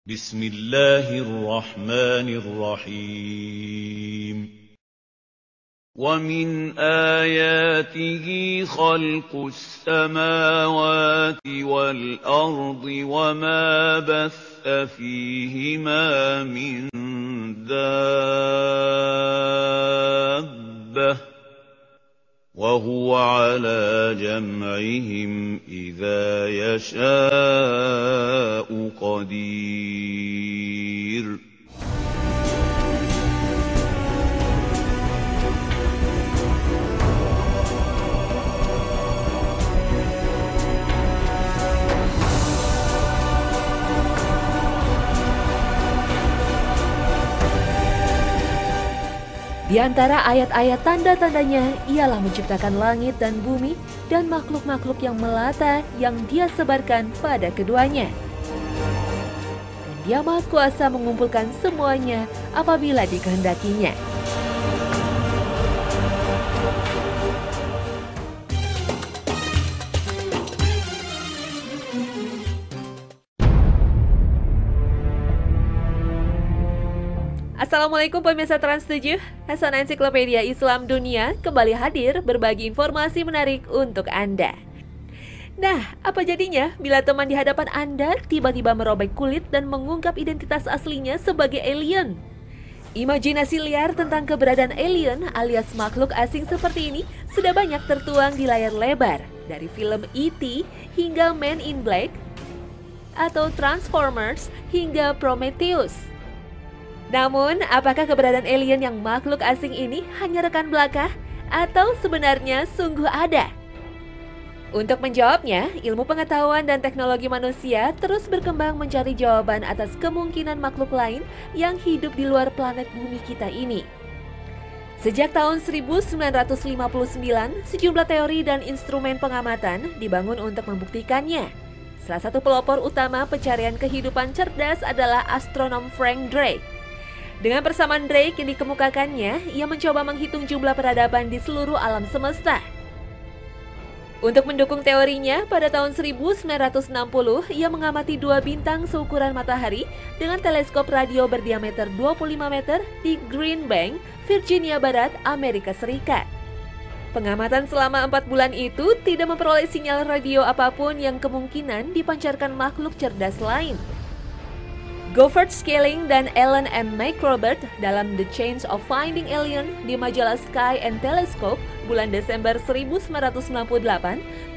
بسم الله الرحمن الرحيم ومن آياته خلق السماوات والأرض وما بث فيهما من دابة وهو على جمعهم إذا يشاء قدير Di antara ayat-ayat tanda-tandanya ialah menciptakan langit dan bumi dan makhluk-makhluk yang melata yang Dia sebarkan pada keduanya. Dan Dia Maha Kuasa mengumpulkan semuanya apabila dikehendakinya. Assalamualaikum pemirsa Trans 7, Hasan Ensiklopedia Islam Dunia kembali hadir berbagi informasi menarik untuk Anda. Nah, apa jadinya bila teman di hadapan Anda tiba-tiba merobek kulit dan mengungkap identitas aslinya sebagai alien? Imajinasi liar tentang keberadaan alien alias makhluk asing seperti ini sudah banyak tertuang di layar lebar, dari film E.T. hingga Men in Black, atau Transformers hingga Prometheus. Namun, apakah keberadaan alien yang makhluk asing ini hanya rekan belaka atau sebenarnya sungguh ada? Untuk menjawabnya, ilmu pengetahuan dan teknologi manusia terus berkembang mencari jawaban atas kemungkinan makhluk lain yang hidup di luar planet bumi kita ini. Sejak tahun 1959, sejumlah teori dan instrumen pengamatan dibangun untuk membuktikannya. Salah satu pelopor utama pencarian kehidupan cerdas adalah astronom Frank Drake. Dengan persamaan Drake yang dikemukakannya, ia mencoba menghitung jumlah peradaban di seluruh alam semesta. Untuk mendukung teorinya, pada tahun 1960, ia mengamati dua bintang seukuran matahari dengan teleskop radio berdiameter 25 meter di Green Bank, Virginia Barat, Amerika Serikat. Pengamatan selama 4 bulan itu tidak memperoleh sinyal radio apapun yang kemungkinan dipancarkan makhluk cerdas lain. Govert Scaling dan Alan M. McRobert dalam The Chance of Finding Alien di majalah Sky and Telescope bulan Desember 1998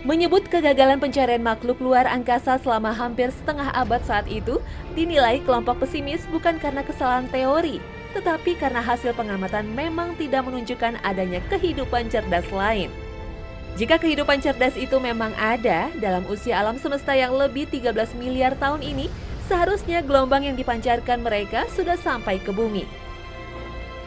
menyebut kegagalan pencarian makhluk luar angkasa selama hampir setengah abad saat itu dinilai kelompok pesimis bukan karena kesalahan teori, tetapi karena hasil pengamatan memang tidak menunjukkan adanya kehidupan cerdas lain. Jika kehidupan cerdas itu memang ada dalam usia alam semesta yang lebih 13 miliar tahun ini, seharusnya gelombang yang dipancarkan mereka sudah sampai ke bumi.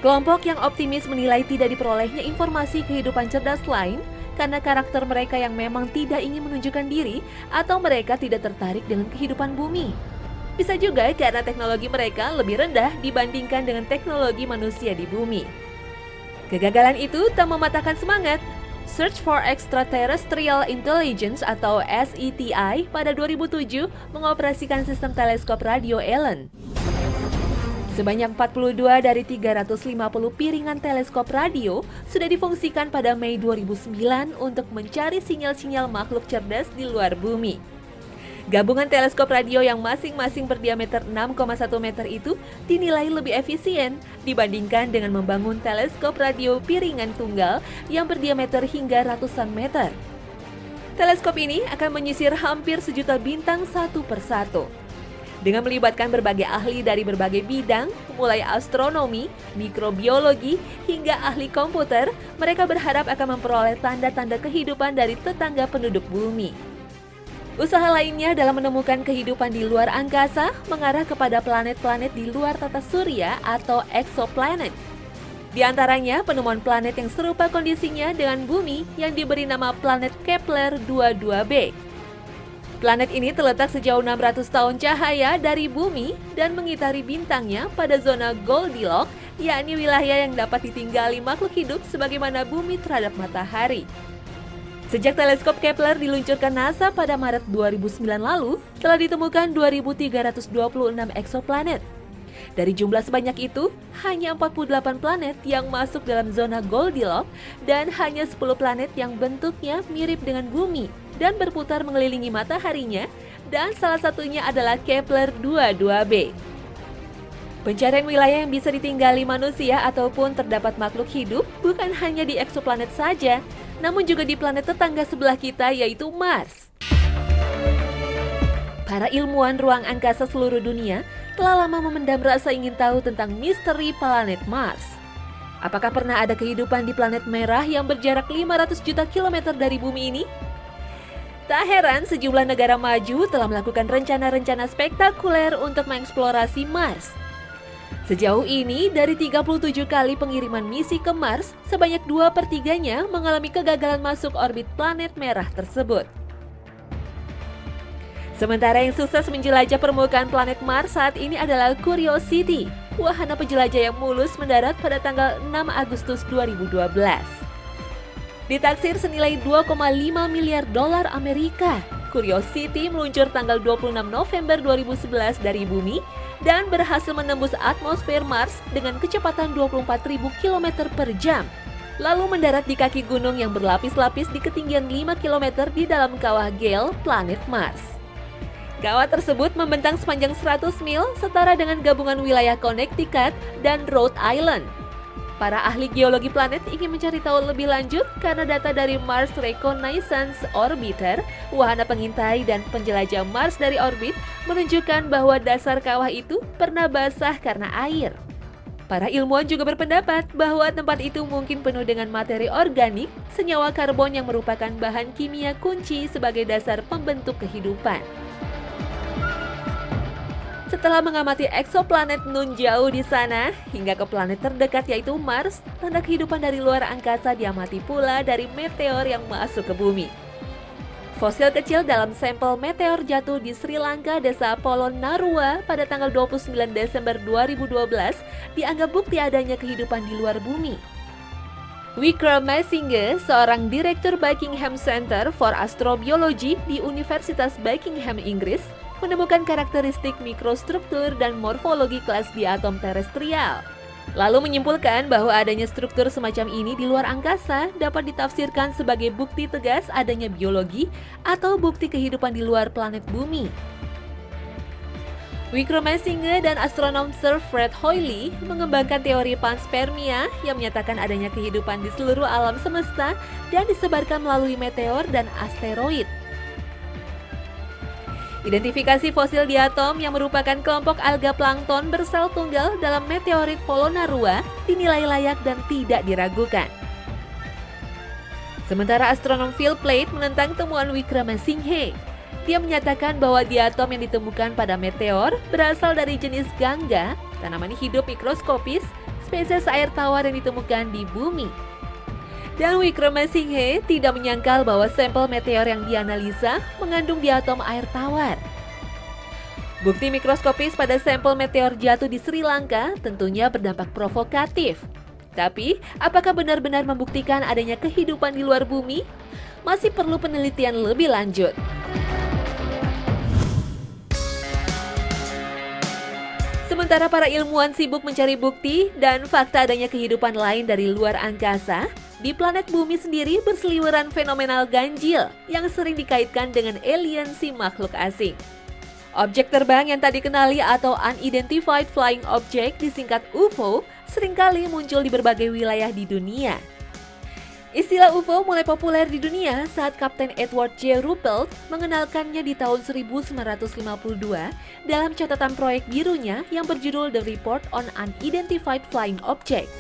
Kelompok yang optimis menilai tidak diperolehnya informasi kehidupan cerdas lain karena karakter mereka yang memang tidak ingin menunjukkan diri atau mereka tidak tertarik dengan kehidupan bumi. Bisa juga karena teknologi mereka lebih rendah dibandingkan dengan teknologi manusia di bumi. Kegagalan itu tak mematahkan semangat. Search for Extraterrestrial Intelligence atau SETI pada 2007 mengoperasikan sistem teleskop radio Allen. Sebanyak 42 dari 350 piringan teleskop radio sudah difungsikan pada Mei 2009 untuk mencari sinyal-sinyal makhluk cerdas di luar bumi. Gabungan teleskop radio yang masing-masing berdiameter 6,1 meter itu dinilai lebih efisien dibandingkan dengan membangun teleskop radio piringan tunggal yang berdiameter hingga ratusan meter. Teleskop ini akan menyisir hampir sejuta bintang satu persatu. Dengan melibatkan berbagai ahli dari berbagai bidang, mulai astronomi, mikrobiologi, hingga ahli komputer, mereka berharap akan memperoleh tanda-tanda kehidupan dari tetangga penduduk bumi. Usaha lainnya dalam menemukan kehidupan di luar angkasa mengarah kepada planet-planet di luar tata surya atau exoplanet. Di antaranya penemuan planet yang serupa kondisinya dengan bumi yang diberi nama planet Kepler 22b. Planet ini terletak sejauh 600 tahun cahaya dari bumi dan mengitari bintangnya pada zona Goldilocks, yakni wilayah yang dapat ditinggali makhluk hidup sebagaimana bumi terhadap matahari. Sejak teleskop Kepler diluncurkan NASA pada Maret 2009 lalu, telah ditemukan 2.326 eksoplanet. Dari jumlah sebanyak itu, hanya 48 planet yang masuk dalam zona Goldilocks dan hanya 10 planet yang bentuknya mirip dengan bumi dan berputar mengelilingi mataharinya, dan salah satunya adalah Kepler 22b. Pencarian wilayah yang bisa ditinggali manusia ataupun terdapat makhluk hidup bukan hanya di eksoplanet saja, namun juga di planet tetangga sebelah kita yaitu Mars. Para ilmuwan ruang angkasa seluruh dunia telah lama memendam rasa ingin tahu tentang misteri planet Mars. Apakah pernah ada kehidupan di planet merah yang berjarak 500 juta kilometer dari bumi ini? Tak heran sejumlah negara maju telah melakukan rencana-rencana spektakuler untuk mengeksplorasi Mars. Sejauh ini, dari 37 kali pengiriman misi ke Mars, sebanyak 2/3-nya mengalami kegagalan masuk orbit planet merah tersebut. Sementara yang sukses menjelajah permukaan planet Mars saat ini adalah Curiosity, wahana penjelajah yang mulus mendarat pada tanggal 6 Agustus 2012. Ditaksir senilai 2,5 miliar dolar Amerika, Curiosity meluncur tanggal 26 November 2011 dari bumi dan berhasil menembus atmosfer Mars dengan kecepatan 24.000 km per jam. Lalu mendarat di kaki gunung yang berlapis-lapis di ketinggian 5 km di dalam kawah Gale, planet Mars. Kawah tersebut membentang sepanjang 100 mil setara dengan gabungan wilayah Connecticut dan Rhode Island. Para ahli geologi planet ingin mencari tahu lebih lanjut karena data dari Mars Reconnaissance Orbiter, wahana pengintai dan penjelajah Mars dari orbit, menunjukkan bahwa dasar kawah itu pernah basah karena air. Para ilmuwan juga berpendapat bahwa tempat itu mungkin penuh dengan materi organik, senyawa karbon yang merupakan bahan kimia kunci sebagai dasar pembentuk kehidupan. Setelah mengamati eksoplanet nun jauh di sana, hingga ke planet terdekat yaitu Mars, tanda kehidupan dari luar angkasa diamati pula dari meteor yang masuk ke bumi. Fosil kecil dalam sampel meteor jatuh di Sri Lanka, desa Polonnaruwa pada tanggal 29 Desember 2012 dianggap bukti adanya kehidupan di luar bumi. Wickramasinghe, seorang direktur Buckingham Center for Astrobiology di Universitas Buckingham, Inggris, menemukan karakteristik mikrostruktur dan morfologi kelas di atom terestrial. Lalu menyimpulkan bahwa adanya struktur semacam ini di luar angkasa dapat ditafsirkan sebagai bukti tegas adanya biologi atau bukti kehidupan di luar planet bumi. Wickramasinghe dan astronom Sir Fred Hoyle mengembangkan teori panspermia yang menyatakan adanya kehidupan di seluruh alam semesta dan disebarkan melalui meteor dan asteroid. Identifikasi fosil di atom yang merupakan kelompok alga plankton bersel tunggal dalam meteorit Polonnaruwa dinilai layak dan tidak diragukan. Sementara astronom Phil Plait menentang temuan Wickramasinghe. Dia menyatakan bahwa diatom yang ditemukan pada meteor berasal dari jenis gangga, tanaman hidup mikroskopis, spesies air tawar yang ditemukan di bumi. Dan Wickramasinghe tidak menyangkal bahwa sampel meteor yang dianalisa mengandung diatom air tawar. Bukti mikroskopis pada sampel meteor jatuh di Sri Lanka tentunya berdampak provokatif. Tapi, apakah benar-benar membuktikan adanya kehidupan di luar bumi? Masih perlu penelitian lebih lanjut. Sementara para ilmuwan sibuk mencari bukti dan fakta adanya kehidupan lain dari luar angkasa, di planet bumi sendiri berseliweran fenomenal ganjil yang sering dikaitkan dengan alien si makhluk asing. Objek terbang yang tak dikenali atau Unidentified Flying Object disingkat UFO seringkali muncul di berbagai wilayah di dunia. Istilah UFO mulai populer di dunia saat Kapten Edward J. Ruppelt mengenalkannya di tahun 1952 dalam catatan proyek birunya yang berjudul The Report on Unidentified Flying Object.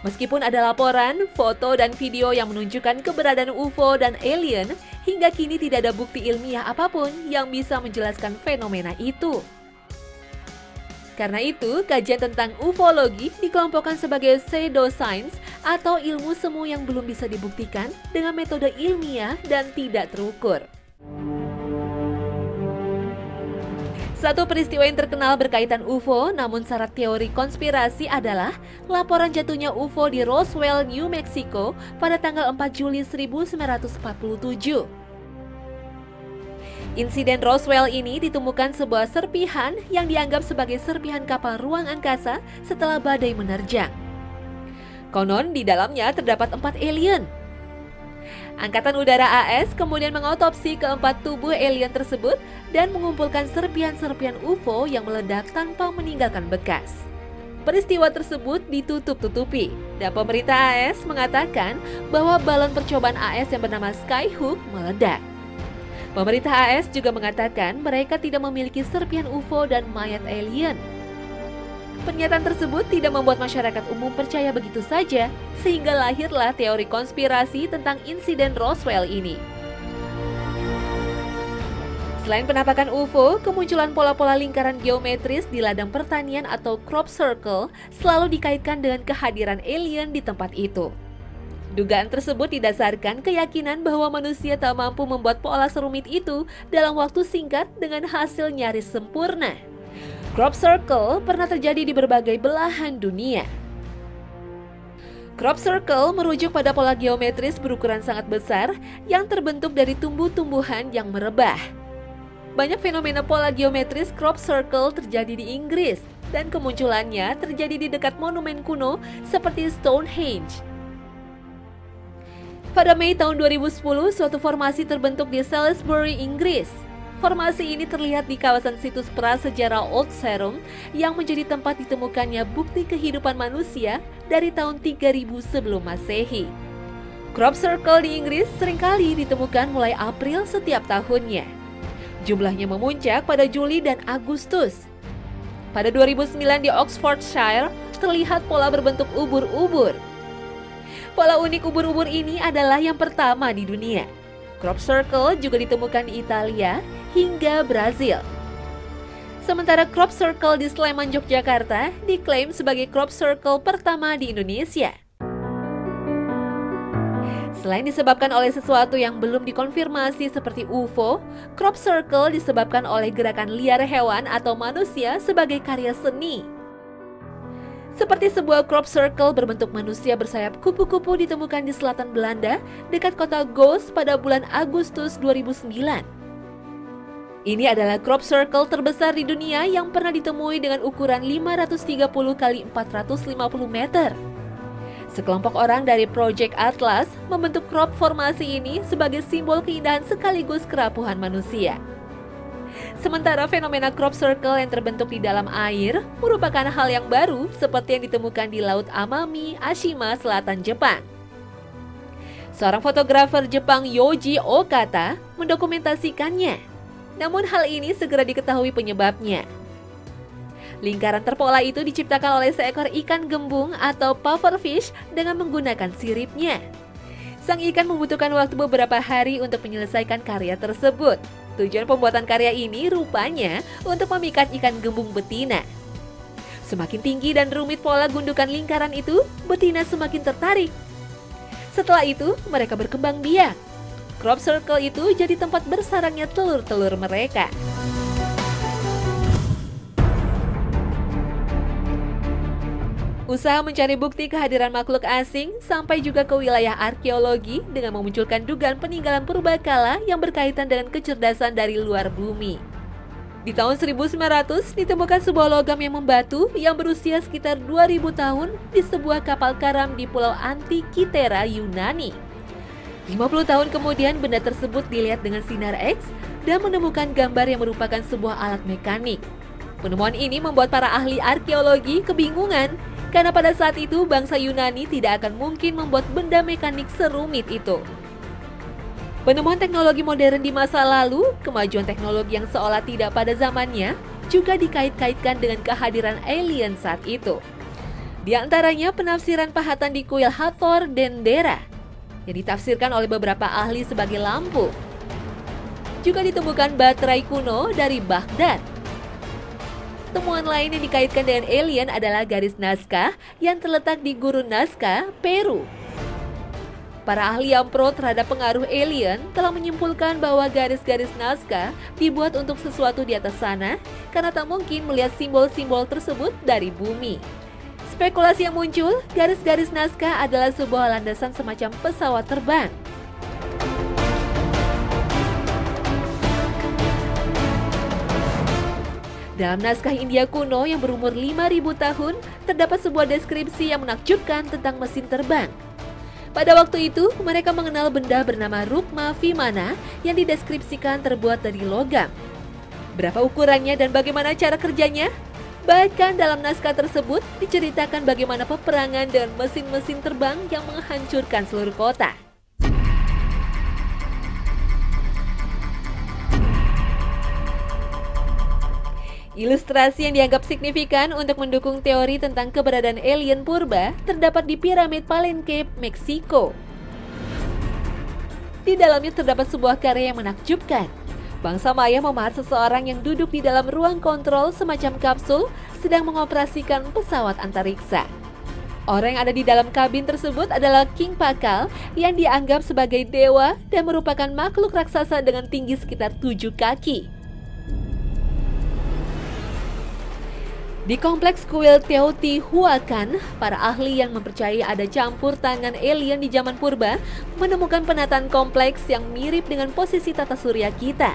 Meskipun ada laporan, foto, dan video yang menunjukkan keberadaan UFO dan alien, hingga kini tidak ada bukti ilmiah apapun yang bisa menjelaskan fenomena itu. Karena itu, kajian tentang ufologi dikelompokkan sebagai pseudoscience atau ilmu semu yang belum bisa dibuktikan dengan metode ilmiah dan tidak terukur. Satu peristiwa yang terkenal berkaitan UFO, namun syarat teori konspirasi adalah laporan jatuhnya UFO di Roswell, New Mexico pada tanggal 4 Juli 1947. Insiden Roswell ini ditemukan sebuah serpihan yang dianggap sebagai serpihan kapal ruang angkasa setelah badai menerjang. Konon di dalamnya terdapat 4 alien. Angkatan Udara AS kemudian mengotopsi keempat tubuh alien tersebut dan mengumpulkan serpihan-serpihan UFO yang meledak tanpa meninggalkan bekas. Peristiwa tersebut ditutup-tutupi dan pemerintah AS mengatakan bahwa balon percobaan AS yang bernama Skyhook meledak. Pemerintah AS juga mengatakan mereka tidak memiliki serpihan UFO dan mayat alien. Pernyataan tersebut tidak membuat masyarakat umum percaya begitu saja, sehingga lahirlah teori konspirasi tentang insiden Roswell ini. Selain penampakan UFO, kemunculan pola-pola lingkaran geometris di ladang pertanian atau crop circle selalu dikaitkan dengan kehadiran alien di tempat itu. Dugaan tersebut didasarkan keyakinan bahwa manusia tak mampu membuat pola serumit itu dalam waktu singkat dengan hasil nyaris sempurna. Crop circle pernah terjadi di berbagai belahan dunia. Crop circle merujuk pada pola geometris berukuran sangat besar yang terbentuk dari tumbuh-tumbuhan yang merebah. Banyak fenomena pola geometris crop circle terjadi di Inggris dan kemunculannya terjadi di dekat monumen kuno seperti Stonehenge. Pada Mei tahun 2010, suatu formasi terbentuk di Salisbury, Inggris. Formasi ini terlihat di kawasan situs prasejarah Old Sarum yang menjadi tempat ditemukannya bukti kehidupan manusia dari tahun 3000 sebelum Masehi. Crop circle di Inggris seringkali ditemukan mulai April setiap tahunnya. Jumlahnya memuncak pada Juli dan Agustus. Pada 2009 di Oxfordshire terlihat pola berbentuk ubur-ubur. Pola unik ubur-ubur ini adalah yang pertama di dunia. Crop circle juga ditemukan di Italia hingga Brazil. Sementara crop circle di Sleman, Yogyakarta diklaim sebagai crop circle pertama di Indonesia. Selain disebabkan oleh sesuatu yang belum dikonfirmasi seperti UFO, crop circle disebabkan oleh gerakan liar hewan atau manusia sebagai karya seni. Seperti sebuah crop circle berbentuk manusia bersayap kupu-kupu ditemukan di selatan Belanda dekat kota Goes pada bulan Agustus 2009. Ini adalah crop circle terbesar di dunia yang pernah ditemui dengan ukuran 530 x 450 meter. Sekelompok orang dari Project Atlas membentuk crop formasi ini sebagai simbol keindahan sekaligus kerapuhan manusia. Sementara fenomena crop circle yang terbentuk di dalam air merupakan hal yang baru seperti yang ditemukan di Laut Amami, Ashima, selatan Jepang. Seorang fotografer Jepang Yoji Okata mendokumentasikannya. Namun hal ini segera diketahui penyebabnya. Lingkaran terpola itu diciptakan oleh seekor ikan gembung atau pufferfish dengan menggunakan siripnya. Sang ikan membutuhkan waktu beberapa hari untuk menyelesaikan karya tersebut. Tujuan pembuatan karya ini rupanya untuk memikat ikan gembung betina. Semakin tinggi dan rumit pola gundukan lingkaran itu, betina semakin tertarik. Setelah itu, mereka berkembang biak. Crop circle itu jadi tempat bersarangnya telur-telur mereka. Usaha mencari bukti kehadiran makhluk asing sampai juga ke wilayah arkeologi dengan memunculkan dugaan peninggalan purbakala yang berkaitan dengan kecerdasan dari luar bumi. Di tahun 1900 ditemukan sebuah logam yang membatu yang berusia sekitar 2000 tahun di sebuah kapal karam di Pulau Antikythera, Yunani. 50 tahun kemudian benda tersebut dilihat dengan sinar X dan menemukan gambar yang merupakan sebuah alat mekanik. Penemuan ini membuat para ahli arkeologi kebingungan karena pada saat itu bangsa Yunani tidak akan mungkin membuat benda mekanik serumit itu. Penemuan teknologi modern di masa lalu, kemajuan teknologi yang seolah tidak pada zamannya, juga dikait-kaitkan dengan kehadiran alien saat itu. Di antaranya penafsiran pahatan di kuil Hathor Dendera, yang ditafsirkan oleh beberapa ahli sebagai lampu. Juga ditemukan baterai kuno dari Baghdad. Temuan lain yang dikaitkan dengan alien adalah garis Nazca yang terletak di Gurun Nazca, Peru. Para ahli yang pro terhadap pengaruh alien telah menyimpulkan bahwa garis-garis naskah dibuat untuk sesuatu di atas sana karena tak mungkin melihat simbol-simbol tersebut dari bumi. Spekulasi yang muncul, garis-garis naskah adalah sebuah landasan semacam pesawat terbang. Dalam naskah India kuno yang berumur 5.000 tahun, terdapat sebuah deskripsi yang menakjubkan tentang mesin terbang. Pada waktu itu, mereka mengenal benda bernama Rukma Vimana yang dideskripsikan terbuat dari logam. Berapa ukurannya dan bagaimana cara kerjanya? Bahkan dalam naskah tersebut diceritakan bagaimana peperangan dengan mesin-mesin terbang yang menghancurkan seluruh kota. Ilustrasi yang dianggap signifikan untuk mendukung teori tentang keberadaan alien purba terdapat di piramid Palenque, Meksiko. Di dalamnya terdapat sebuah karya yang menakjubkan. Bangsa Maya memahat seseorang yang duduk di dalam ruang kontrol semacam kapsul sedang mengoperasikan pesawat antariksa. Orang yang ada di dalam kabin tersebut adalah King Pakal yang dianggap sebagai dewa dan merupakan makhluk raksasa dengan tinggi sekitar 7 kaki. Di kompleks kuil Teotihuacan, para ahli yang mempercayai ada campur tangan alien di zaman purba menemukan penataan kompleks yang mirip dengan posisi tata surya kita.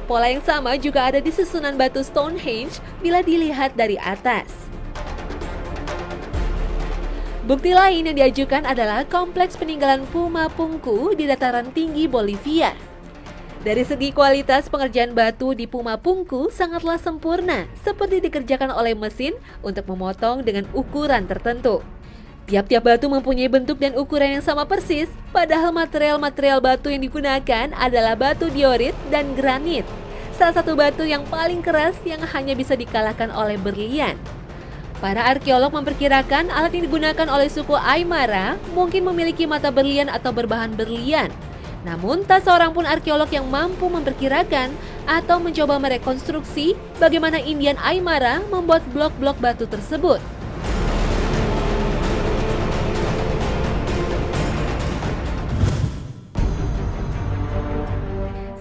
Pola yang sama juga ada di susunan batu Stonehenge bila dilihat dari atas. Bukti lain yang diajukan adalah kompleks peninggalan Puma Punku di dataran tinggi Bolivia. Dari segi kualitas pengerjaan batu di Puma Punku sangatlah sempurna, seperti dikerjakan oleh mesin untuk memotong dengan ukuran tertentu. Tiap-tiap batu mempunyai bentuk dan ukuran yang sama persis, padahal material-material batu yang digunakan adalah batu diorit dan granit. Salah satu batu yang paling keras yang hanya bisa dikalahkan oleh berlian. Para arkeolog memperkirakan alat yang digunakan oleh suku Aymara mungkin memiliki mata berlian atau berbahan berlian. Namun, tak seorang pun arkeolog yang mampu memperkirakan atau mencoba merekonstruksi bagaimana Indian Aymara membuat blok-blok batu tersebut.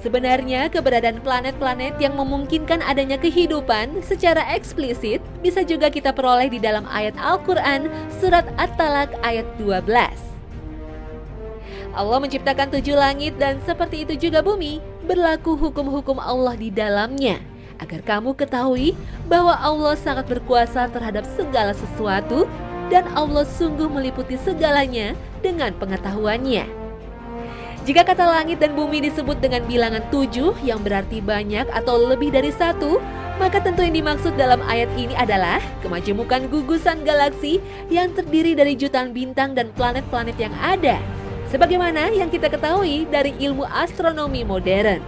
Sebenarnya, keberadaan planet-planet yang memungkinkan adanya kehidupan secara eksplisit bisa juga kita peroleh di dalam ayat Al-Quran, Surat At-Talaq ayat 12. Allah menciptakan 7 langit dan seperti itu juga bumi, berlaku hukum-hukum Allah di dalamnya, agar kamu ketahui bahwa Allah sangat berkuasa terhadap segala sesuatu dan Allah sungguh meliputi segalanya dengan pengetahuannya. Jika kata langit dan bumi disebut dengan bilangan 7 yang berarti banyak atau lebih dari 1, maka tentu yang dimaksud dalam ayat ini adalah kemajemukan gugusan galaksi yang terdiri dari jutaan bintang dan planet-planet yang ada, sebagaimana yang kita ketahui dari ilmu astronomi modern.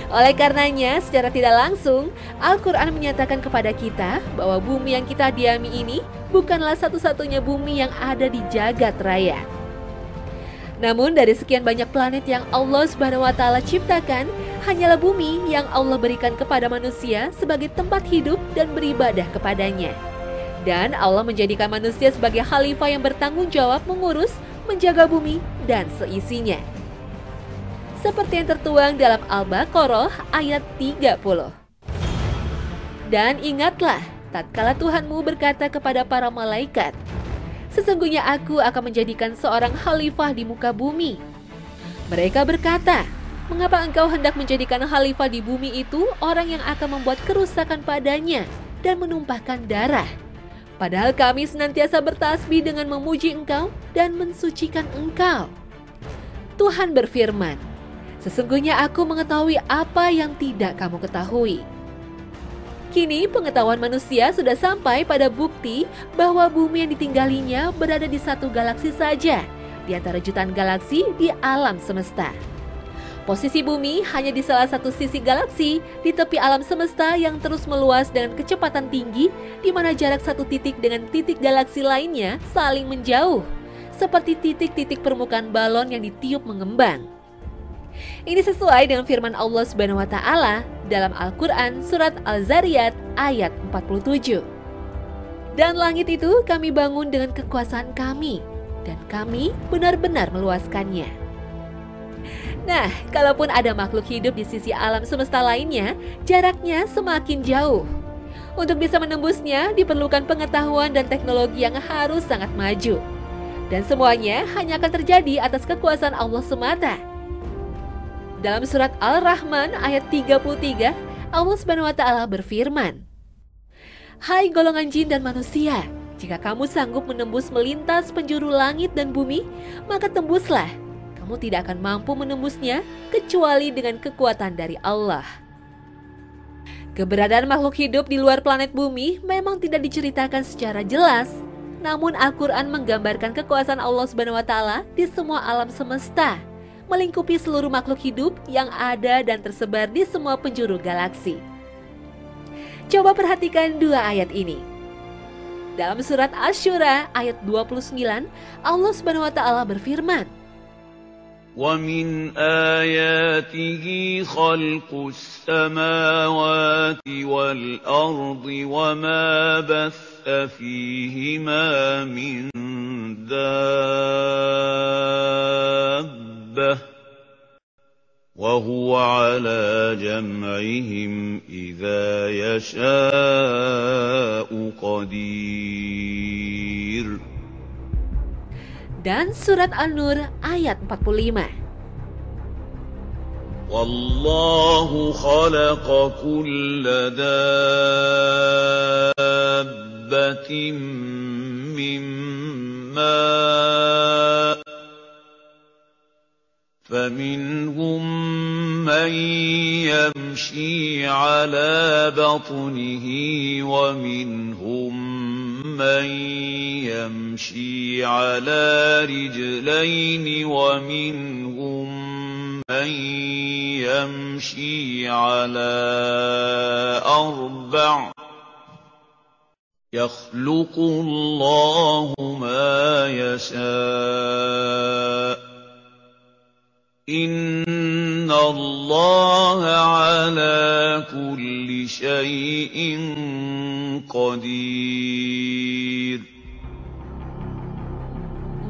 Oleh karenanya, secara tidak langsung, Al-Quran menyatakan kepada kita bahwa bumi yang kita diami ini bukanlah satu-satunya bumi yang ada di jagat raya. Namun dari sekian banyak planet yang Allah SWT ciptakan, hanyalah bumi yang Allah berikan kepada manusia sebagai tempat hidup dan beribadah kepadanya. Dan Allah menjadikan manusia sebagai khalifah yang bertanggung jawab mengurus, menjaga bumi dan seisinya. Seperti yang tertuang dalam Al-Baqarah ayat 30. Dan ingatlah, tatkala Tuhanmu berkata kepada para malaikat, sesungguhnya aku akan menjadikan seorang khalifah di muka bumi. Mereka berkata, mengapa engkau hendak menjadikan khalifah di bumi itu orang yang akan membuat kerusakan padanya dan menumpahkan darah? Padahal kami senantiasa bertasbih dengan memuji engkau dan mensucikan engkau. Tuhan berfirman, sesungguhnya aku mengetahui apa yang tidak kamu ketahui. Kini pengetahuan manusia sudah sampai pada bukti bahwa bumi yang ditinggalinya berada di satu galaksi saja, di antara jutaan galaksi di alam semesta. Posisi bumi hanya di salah satu sisi galaksi di tepi alam semesta yang terus meluas dengan kecepatan tinggi, di mana jarak satu titik dengan titik galaksi lainnya saling menjauh, seperti titik-titik permukaan balon yang ditiup mengembang. Ini sesuai dengan firman Allah SWT dalam Al-Quran Surat Al-Zariyat ayat 47. Dan langit itu kami bangun dengan kekuasaan kami, dan kami benar-benar meluaskannya. Nah, kalaupun ada makhluk hidup di sisi alam semesta lainnya, jaraknya semakin jauh. Untuk bisa menembusnya, diperlukan pengetahuan dan teknologi yang harus sangat maju. Dan semuanya hanya akan terjadi atas kekuasaan Allah semata. Dalam surat Al-Rahman ayat 33, Allah SWT berfirman, "Hai golongan jin dan manusia, jika kamu sanggup menembus melintas penjuru langit dan bumi, maka tembuslah. Kamu tidak akan mampu menembusnya kecuali dengan kekuatan dari Allah." Keberadaan makhluk hidup di luar planet bumi memang tidak diceritakan secara jelas. Namun Al-Quran menggambarkan kekuasaan Allah SWT di semua alam semesta, melingkupi seluruh makhluk hidup yang ada dan tersebar di semua penjuru galaksi. Coba perhatikan dua ayat ini. Dalam surat Asy-Syura ayat 29, Allah SWT berfirman, وَمِنْ آيَاتِهِ خَلْقُ السَّمَاوَاتِ وَالْأَرْضِ وَمَا بَثَّ فِيهِمَا مِنْ دَابَّةٍ وَهُوَ عَلَى جَمْعِهِمْ إِذَا يَشَاءُ قَدِيرٌ. Dan surat An-Nur ayat 45. وَاللَّهُ خَلَقَ كُلَّ دَابَّةٍ مِّن مَّاءٍ فَمِنْهُم مَّن يَمْشِي عَلَى بَطْنِهِ وَمِنْهُم مَّن يَمْشِي عَلَى رِجْلَيْنِ وَمِنْهُم مَّن يَمْشِي عَلَى أَرْبَعٍ ۚ يَخْلُقُ اللَّهُ مَا يَشَاءُ ۚ إِنَّ اللَّهَ عَلَى كُلِّ شَيْءٍ قَدِيرٌ.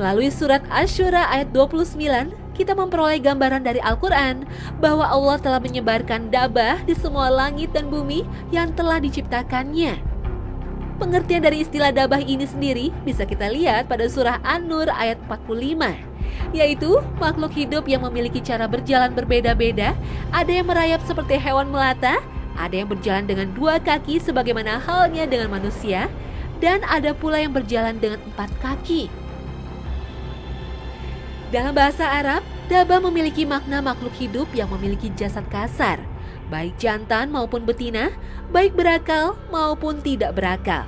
Melalui surat Asy-Syura ayat 29, kita memperoleh gambaran dari Al-Quran bahwa Allah telah menyebarkan dabah di semua langit dan bumi yang telah diciptakannya. Pengertian dari istilah dabah ini sendiri bisa kita lihat pada surah An-Nur ayat 45, yaitu makhluk hidup yang memiliki cara berjalan berbeda-beda. Ada yang merayap seperti hewan melata, ada yang berjalan dengan dua kaki sebagaimana halnya dengan manusia, dan ada pula yang berjalan dengan 4 kaki. Dalam bahasa Arab, dabah memiliki makna makhluk hidup yang memiliki jasad kasar, baik jantan maupun betina, baik berakal maupun tidak berakal.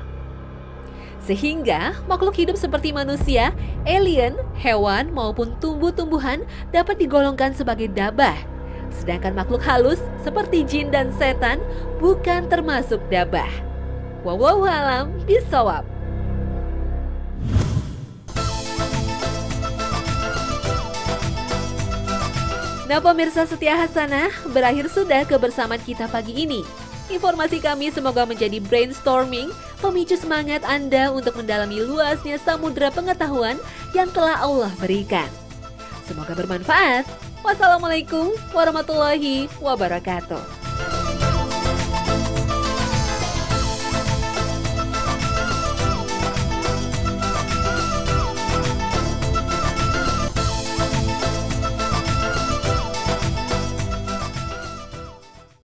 Sehingga makhluk hidup seperti manusia, alien, hewan maupun tumbuh-tumbuhan dapat digolongkan sebagai dabah. Sedangkan makhluk halus seperti jin dan setan bukan termasuk dabah. Wallahu a'lam bishawab. Nah pemirsa setia Hasanah, berakhir sudah kebersamaan kita pagi ini. Informasi kami semoga menjadi brainstorming, pemicu semangat Anda untuk mendalami luasnya samudera pengetahuan yang telah Allah berikan. Semoga bermanfaat. Wassalamualaikum warahmatullahi wabarakatuh.